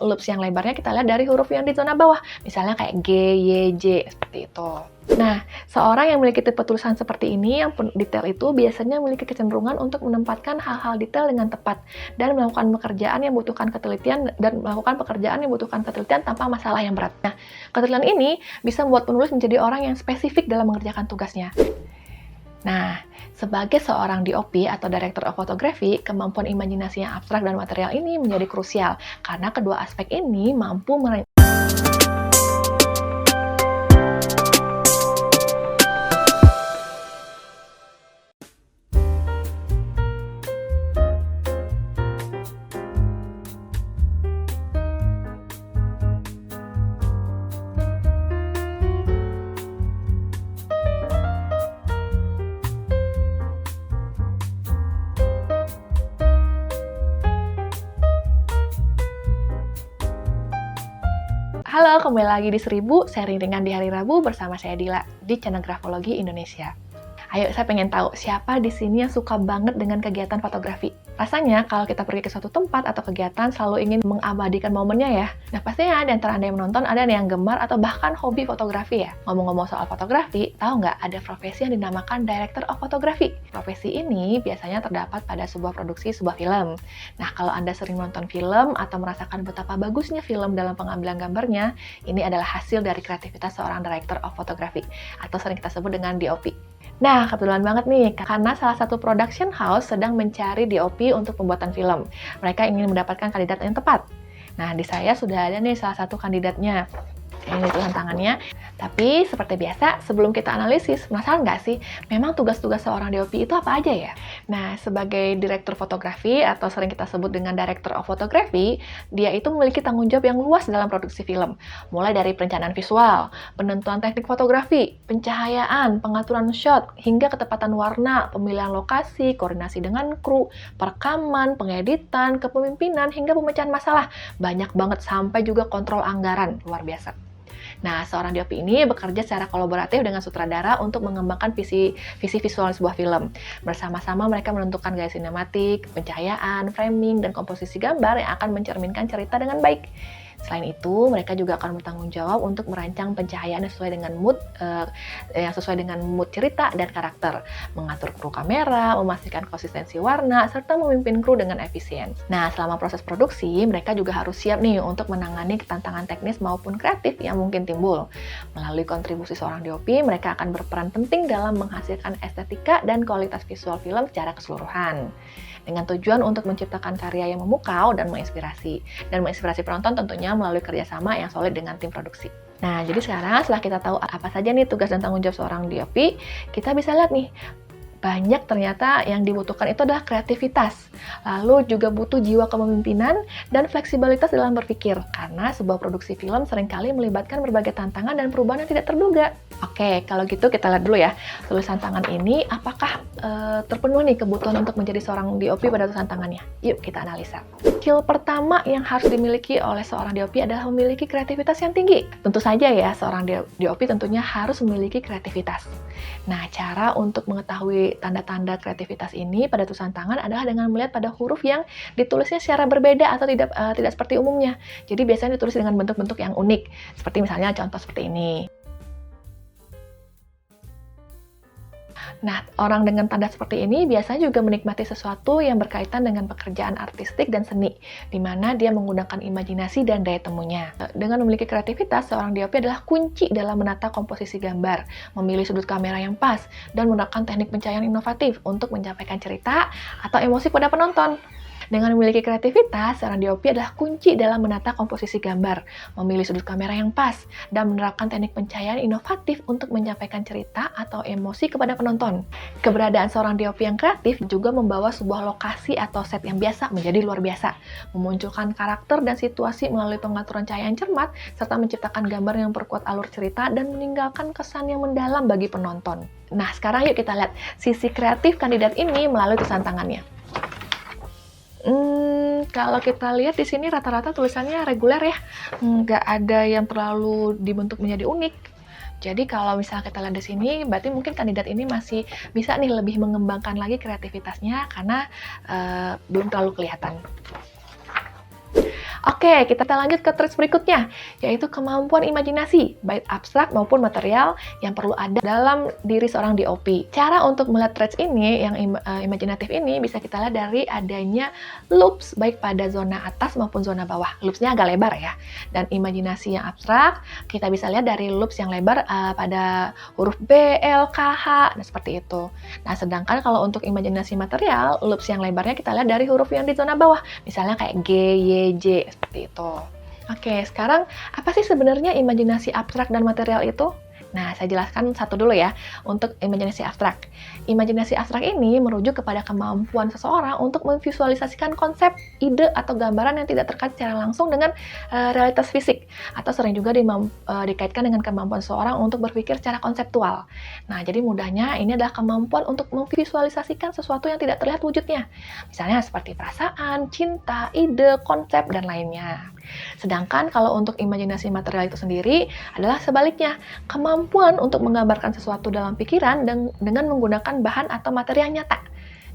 loops yang lebarnya kita lihat dari huruf yang di zona bawah, misalnya kayak G, Y, J, seperti itu. Nah, seorang yang memiliki tipe tulisan seperti ini, yang detail itu biasanya memiliki kecenderungan untuk menempatkan hal-hal detail dengan tepat dan melakukan pekerjaan yang membutuhkan ketelitian tanpa masalah yang berat. Nah, keterampilan ini bisa membuat penulis menjadi orang yang spesifik dalam mengerjakan tugasnya. Nah, sebagai seorang DOP atau Director of Photography, kemampuan imajinasi yang abstrak dan material ini menjadi krusial karena kedua aspek ini mampu Halo, kembali lagi di Seribu, sharing ringan di hari Rabu bersama saya Dila di channel Grafologi Indonesia. Ayo, saya pengen tahu siapa di sini yang suka banget dengan kegiatan fotografi. Rasanya kalau kita pergi ke suatu tempat atau kegiatan selalu ingin mengabadikan momennya ya. Nah, pastinya di antara Anda yang menonton ada yang gemar atau bahkan hobi fotografi ya. Ngomong-ngomong soal fotografi, tahu nggak ada profesi yang dinamakan Director of Photography? Profesi ini biasanya terdapat pada sebuah produksi sebuah film. Nah, kalau Anda sering nonton film atau merasakan betapa bagusnya film dalam pengambilan gambarnya, ini adalah hasil dari kreativitas seorang Director of Photography atau sering kita sebut dengan DOP. Nah, kebetulan banget nih, karena salah satu production house sedang mencari DOP untuk pembuatan film. Mereka ingin mendapatkan kandidat yang tepat. Nah, di saya sudah ada nih salah satu kandidatnya. Ini tulisan tangannya. Tapi seperti biasa, sebelum kita analisis, penasaran nggak sih, memang tugas-tugas seorang DOP itu apa aja ya? Nah, sebagai direktur fotografi atau sering kita sebut dengan Director of Photography, dia itu memiliki tanggung jawab yang luas dalam produksi film. Mulai dari perencanaan visual, penentuan teknik fotografi, pencahayaan, pengaturan shot, hingga ketepatan warna, pemilihan lokasi, koordinasi dengan kru, perekaman, pengeditan, kepemimpinan, hingga pemecahan masalah. Banyak banget sampai juga kontrol anggaran, luar biasa. Nah, seorang DOP ini bekerja secara kolaboratif dengan sutradara untuk mengembangkan visi visual sebuah film. Bersama-sama mereka menentukan gaya sinematik, pencahayaan, framing, dan komposisi gambar yang akan mencerminkan cerita dengan baik. Selain itu, mereka juga akan bertanggung jawab untuk merancang pencahayaan yang sesuai dengan mood cerita dan karakter, mengatur kru kamera, memastikan konsistensi warna, serta memimpin kru dengan efisien. Nah, selama proses produksi, mereka juga harus siap nih untuk menangani tantangan teknis maupun kreatif yang mungkin timbul. Melalui kontribusi seorang DOP, mereka akan berperan penting dalam menghasilkan estetika dan kualitas visual film secara keseluruhan. Dengan tujuan untuk menciptakan karya yang memukau dan menginspirasi penonton tentunya melalui kerjasama yang solid dengan tim produksi. Nah, jadi sekarang setelah kita tahu apa saja nih tugas dan tanggung jawab seorang DOP, kita bisa lihat nih, banyak ternyata yang dibutuhkan itu adalah kreativitas, lalu juga butuh jiwa kepemimpinan dan fleksibilitas dalam berpikir, karena sebuah produksi film seringkali melibatkan berbagai tantangan dan perubahan yang tidak terduga. Oke, kalau gitu kita lihat dulu ya, tulisan tangan ini apakah terpenuhi nih kebutuhan untuk menjadi seorang DOP pada tulisan tangannya? Yuk kita analisa. Skill pertama yang harus dimiliki oleh seorang DOP adalah memiliki kreativitas yang tinggi. Tentu saja ya, seorang DOP tentunya harus memiliki kreativitas. Nah, cara untuk mengetahui tanda-tanda kreativitas ini pada tulisan tangan adalah dengan melihat pada huruf yang ditulisnya secara berbeda atau tidak seperti umumnya. Jadi biasanya ditulis dengan bentuk-bentuk yang unik, seperti misalnya contoh seperti ini. Nah, orang dengan tanda seperti ini biasanya juga menikmati sesuatu yang berkaitan dengan pekerjaan artistik dan seni, di mana dia menggunakan imajinasi dan daya temunya. Dengan memiliki kreativitas, seorang DOP adalah kunci dalam menata komposisi gambar, memilih sudut kamera yang pas, dan menggunakan teknik pencahayaan inovatif untuk menyampaikan cerita atau emosi pada penonton. Dengan memiliki kreativitas, seorang DOP adalah kunci dalam menata komposisi gambar, memilih sudut kamera yang pas, dan menerapkan teknik pencahayaan inovatif untuk menyampaikan cerita atau emosi kepada penonton. Keberadaan seorang DOP yang kreatif juga membawa sebuah lokasi atau set yang biasa menjadi luar biasa, memunculkan karakter dan situasi melalui pengaturan cahaya yang cermat, serta menciptakan gambar yang memperkuat alur cerita dan meninggalkan kesan yang mendalam bagi penonton. Nah, sekarang yuk kita lihat sisi kreatif kandidat ini melalui tulisan tangannya. Kalau kita lihat di sini rata-rata tulisannya reguler ya, nggak ada yang terlalu dibentuk menjadi unik. Jadi kalau misalnya kita lihat di sini, berarti mungkin kandidat ini masih bisa nih lebih mengembangkan lagi kreativitasnya karena belum terlalu kelihatan. Oke, kita lanjut ke traits berikutnya, yaitu kemampuan imajinasi, baik abstrak maupun material yang perlu ada dalam diri seorang DOP. Cara untuk melihat traits ini, yang imajinatif ini, bisa kita lihat dari adanya loops, baik pada zona atas maupun zona bawah. Loopsnya agak lebar ya. Dan imajinasi yang abstrak, kita bisa lihat dari loops yang lebar pada huruf B, L, K, H, nah seperti itu. Nah, sedangkan kalau untuk imajinasi material, loops yang lebarnya kita lihat dari huruf yang di zona bawah, misalnya kayak G, Y, J, seperti itu. Oke, sekarang apa sih sebenarnya imajinasi abstrak dan material itu? Nah, saya jelaskan satu dulu ya, untuk imajinasi abstrak. Imajinasi abstrak ini merujuk kepada kemampuan seseorang untuk memvisualisasikan konsep, ide, atau gambaran yang tidak terkait secara langsung dengan realitas fisik, atau sering juga dikaitkan dengan kemampuan seseorang untuk berpikir secara konseptual. Nah, jadi mudahnya ini adalah kemampuan untuk memvisualisasikan sesuatu yang tidak terlihat wujudnya. Misalnya seperti perasaan, cinta, ide, konsep, dan lainnya. Sedangkan kalau untuk imajinasi material itu sendiri adalah sebaliknya, kemampuan untuk menggambarkan sesuatu dalam pikiran dengan menggunakan bahan atau materi yang nyata.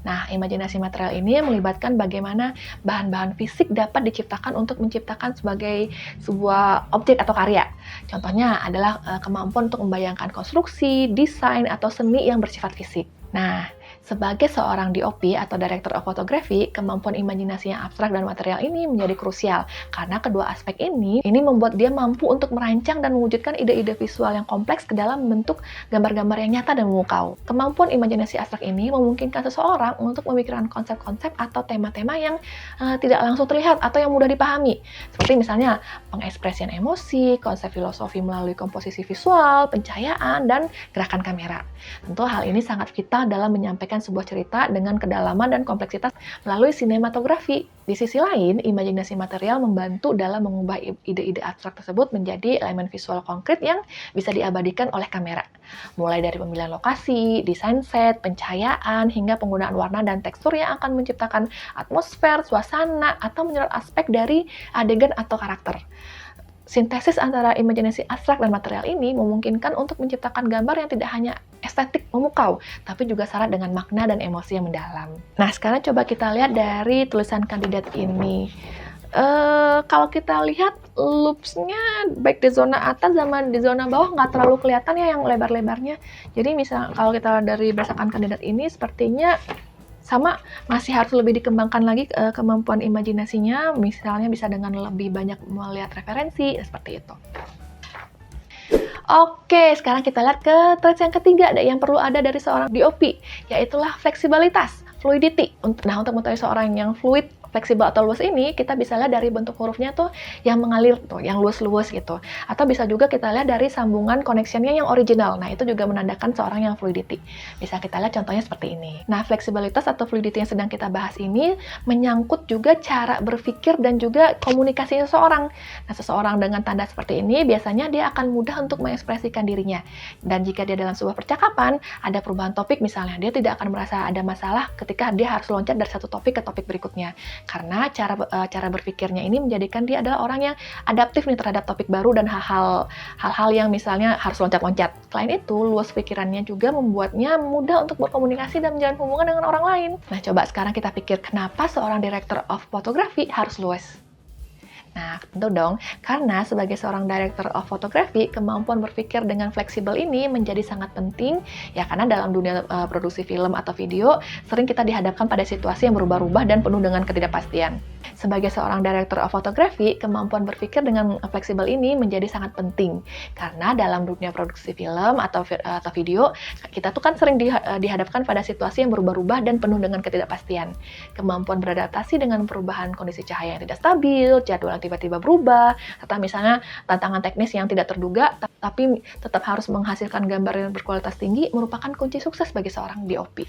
Nah, imajinasi material ini melibatkan bagaimana bahan-bahan fisik dapat diciptakan untuk menciptakan sebagai sebuah objek atau karya. Contohnya adalah kemampuan untuk membayangkan konstruksi, desain, atau seni yang bersifat fisik. Nah, sebagai seorang DOP atau Director of Photography, kemampuan imajinasi yang abstrak dan material ini menjadi krusial karena kedua aspek ini membuat dia mampu untuk merancang dan mewujudkan ide-ide visual yang kompleks ke dalam bentuk gambar-gambar yang nyata dan memukau. Kemampuan imajinasi abstrak ini memungkinkan seseorang untuk memikirkan konsep-konsep atau tema-tema yang tidak langsung terlihat atau yang mudah dipahami. Seperti misalnya pengekspresian emosi, konsep filosofi melalui komposisi visual, pencahayaan, dan gerakan kamera. Tentu hal ini sangat vital dalam menyampaikan sebuah cerita dengan kedalaman dan kompleksitas melalui sinematografi. Di sisi lain, imajinasi material membantu dalam mengubah ide-ide abstrak tersebut menjadi elemen visual konkret yang bisa diabadikan oleh kamera. Mulai dari pemilihan lokasi, desain set, pencahayaan, hingga penggunaan warna dan tekstur yang akan menciptakan atmosfer, suasana, atau menyerap aspek dari adegan atau karakter. Sintesis antara imajinasi abstrak dan material ini memungkinkan untuk menciptakan gambar yang tidak hanya estetik memukau, tapi juga syarat dengan makna dan emosi yang mendalam. Nah, sekarang coba kita lihat dari tulisan kandidat ini. Kalau kita lihat loopsnya baik di zona atas sama di zona bawah nggak terlalu kelihatan ya yang lebar-lebarnya. Jadi misal kalau kita dari berdasarkan kandidat ini sepertinya sama, masih harus lebih dikembangkan lagi kemampuan imajinasinya, misalnya bisa dengan lebih banyak melihat referensi, seperti itu. Oke, sekarang kita lihat ke traits yang ketiga yang perlu ada dari seorang DOP, yaitulah fleksibilitas, fluidity. Nah, untuk mengetahui seorang yang fluid, fleksibel atau luas ini, kita bisa lihat dari bentuk hurufnya tuh yang mengalir tuh, yang luas-luas gitu. Atau bisa juga kita lihat dari sambungan connectionnya yang original. Nah, itu juga menandakan seorang yang fluidity. Bisa kita lihat contohnya seperti ini. Nah, fleksibilitas atau fluidity yang sedang kita bahas ini menyangkut juga cara berpikir dan juga komunikasi seseorang. Nah, seseorang dengan tanda seperti ini biasanya dia akan mudah untuk mengekspresikan dirinya. Dan jika dia dalam sebuah percakapan, ada perubahan topik misalnya, dia tidak akan merasa ada masalah ketika dia harus loncat dari satu topik ke topik berikutnya. Karena cara berpikirnya ini menjadikan dia adalah orang yang adaptif nih terhadap topik baru dan hal-hal yang misalnya harus loncat-loncat. Selain itu, luas pikirannya juga membuatnya mudah untuk berkomunikasi dan menjalin hubungan dengan orang lain. Nah, coba sekarang kita pikir kenapa seorang Director of Photography harus luas? Nah, tentu dong, karena sebagai seorang Director of Photography, kemampuan berpikir dengan fleksibel ini menjadi sangat penting, ya karena dalam dunia produksi film atau video, sering kita dihadapkan pada situasi yang berubah-ubah dan penuh dengan ketidakpastian. Sebagai seorang Director of Photography, kemampuan berpikir dengan fleksibel ini menjadi sangat penting, karena dalam dunia produksi film atau video, kita tuh kan sering dihadapkan pada situasi yang berubah-ubah dan penuh dengan ketidakpastian. Kemampuan beradaptasi dengan perubahan kondisi cahaya yang tidak stabil, jadwal yang tiba-tiba berubah, serta misalnya tantangan teknis yang tidak terduga, tapi tetap harus menghasilkan gambar yang berkualitas tinggi, merupakan kunci sukses bagi seorang DOP.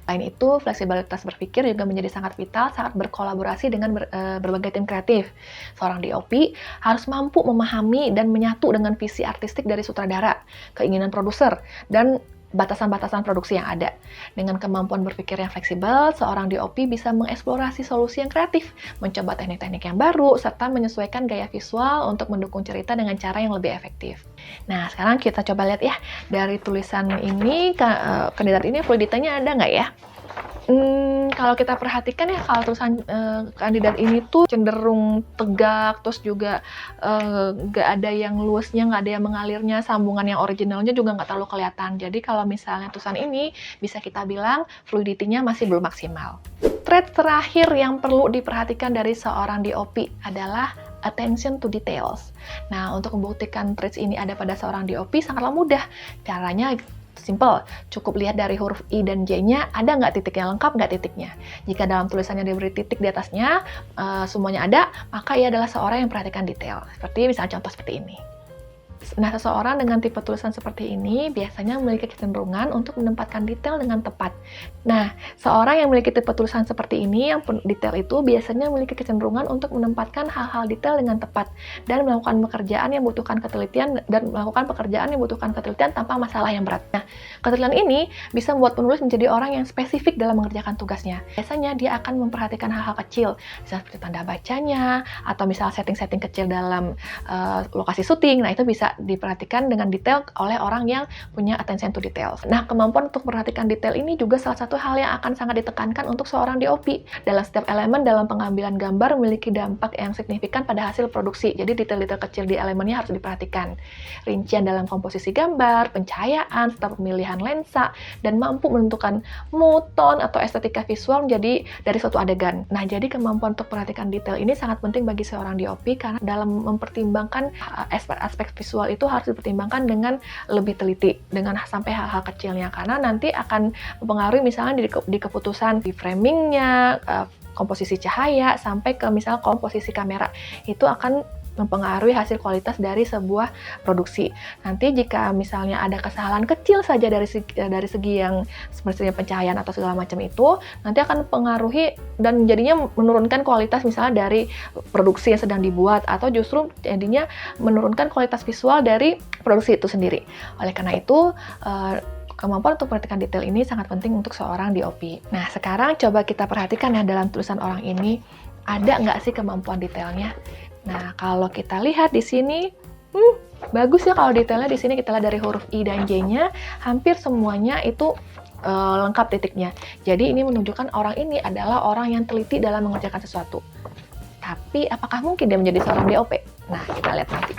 Selain itu, fleksibilitas berpikir juga menjadi sangat vital saat berkolaborasi dengan berbagai tim kreatif. Seorang DOP harus mampu memahami dan menyatu dengan visi artistik dari sutradara, keinginan produser, dan batasan-batasan produksi yang ada. Dengan kemampuan berpikir yang fleksibel, seorang DOP bisa mengeksplorasi solusi yang kreatif, mencoba teknik-teknik yang baru, serta menyesuaikan gaya visual untuk mendukung cerita dengan cara yang lebih efektif. Nah, sekarang kita coba lihat ya, dari tulisan ini, kandidat ini fluiditanya ada nggak ya? Kalau kita perhatikan ya, kalau tulisan kandidat ini tuh cenderung tegak, terus juga nggak ada yang luasnya, nggak ada yang mengalirnya, sambungan yang originalnya juga nggak terlalu kelihatan. Jadi kalau misalnya tulisan ini bisa kita bilang fluidity-nya masih belum maksimal. Trait terakhir yang perlu diperhatikan dari seorang DOP adalah attention to details. Nah, untuk membuktikan traits ini ada pada seorang DOP sangatlah mudah. Caranya simple, cukup lihat dari huruf I dan J-nya, ada nggak titiknya, lengkap nggak titiknya. Jika dalam tulisannya diberi titik di atasnya, semuanya ada, maka ia adalah seorang yang perhatikan detail. Seperti misalnya contoh seperti ini. Nah, seseorang dengan tipe tulisan seperti ini biasanya memiliki kecenderungan untuk menempatkan detail dengan tepat. Nah, seorang yang memiliki tipe tulisan seperti ini, yang detail itu biasanya memiliki kecenderungan untuk menempatkan hal-hal detail dengan tepat dan melakukan pekerjaan yang membutuhkan ketelitian tanpa masalah yang berat. Nah, ketelitian ini bisa membuat penulis menjadi orang yang spesifik dalam mengerjakan tugasnya. Biasanya dia akan memperhatikan hal-hal kecil, misalnya seperti tanda bacanya, atau misalnya setting-setting kecil dalam lokasi syuting. Nah, itu bisa diperhatikan dengan detail oleh orang yang punya attention to details. Nah, kemampuan untuk memperhatikan detail ini juga salah satu hal yang akan sangat ditekankan untuk seorang DOP. Dalam setiap elemen dalam pengambilan gambar memiliki dampak yang signifikan pada hasil produksi. Jadi detail-detail kecil di elemennya harus diperhatikan. Rincian dalam komposisi gambar, pencahayaan, serta pemilihan lensa, dan mampu menentukan mood, tone, atau estetika visual menjadi dari suatu adegan. Nah, jadi kemampuan untuk perhatikan detail ini sangat penting bagi seorang DOP karena dalam mempertimbangkan aspek visual itu harus dipertimbangkan dengan lebih teliti, dengan sampai hal-hal kecilnya, karena nanti akan mempengaruhi misalnya di keputusan di framingnya, komposisi cahaya, sampai ke misalnya komposisi kamera. Itu akan mempengaruhi hasil kualitas dari sebuah produksi. Nanti jika misalnya ada kesalahan kecil saja dari segi yang seperti pencahayaan atau segala macam itu, nanti akan mempengaruhi dan jadinya menurunkan kualitas misalnya dari produksi yang sedang dibuat, atau justru jadinya menurunkan kualitas visual dari produksi itu sendiri. Oleh karena itu, kemampuan untuk memperhatikan detail ini sangat penting untuk seorang DOP. Nah, sekarang coba kita perhatikan ya dalam tulisan orang ini, ada nggak sih kemampuan detailnya? Nah, kalau kita lihat di sini, bagus ya kalau detailnya di sini kita lihat dari huruf I dan J-nya, hampir semuanya itu lengkap titiknya. Jadi ini menunjukkan orang ini adalah orang yang teliti dalam mengerjakan sesuatu. Tapi apakah mungkin dia menjadi seorang DOP? Nah, kita lihat nanti.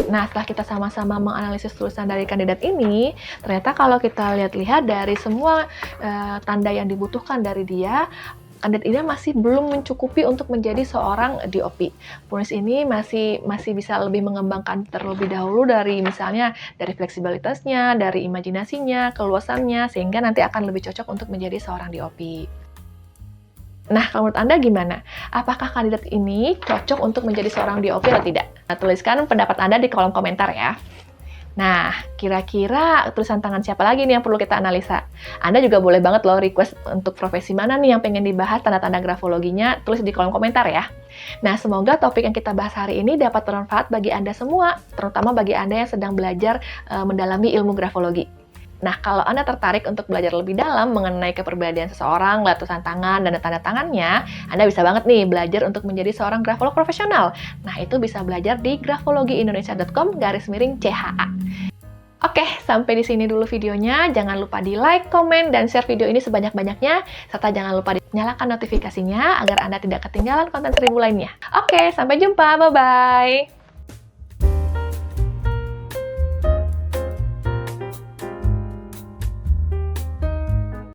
Nah, setelah kita sama-sama menganalisis tulisan dari kandidat ini, ternyata kalau kita lihat-lihat dari semua tanda yang dibutuhkan dari dia, kandidat ini masih belum mencukupi untuk menjadi seorang DOP. Penulis ini masih bisa lebih mengembangkan terlebih dahulu dari misalnya dari fleksibilitasnya, dari imajinasinya, keluasannya, sehingga nanti akan lebih cocok untuk menjadi seorang DOP. Nah, kalau menurut Anda gimana? Apakah kandidat ini cocok untuk menjadi seorang DOP atau tidak? Nah, tuliskan pendapat Anda di kolom komentar ya. Nah, kira-kira tulisan tangan siapa lagi nih yang perlu kita analisa? Anda juga boleh banget loh request untuk profesi mana nih yang pengen dibahas tanda-tanda grafologinya, tulis di kolom komentar ya. Nah, semoga topik yang kita bahas hari ini dapat bermanfaat bagi Anda semua, terutama bagi Anda yang sedang belajar mendalami ilmu grafologi. Nah, kalau Anda tertarik untuk belajar lebih dalam mengenai kepribadian seseorang, tulisan tangan, dan tanda tangannya, Anda bisa banget nih belajar untuk menjadi seorang grafolog profesional. Nah, itu bisa belajar di grafologiindonesia.com/CHA. Oke, sampai di sini dulu videonya. Jangan lupa di like, komen, dan share video ini sebanyak-banyaknya. Serta jangan lupa nyalakan notifikasinya agar Anda tidak ketinggalan konten 1000 lainnya. Oke, sampai jumpa. Bye-bye.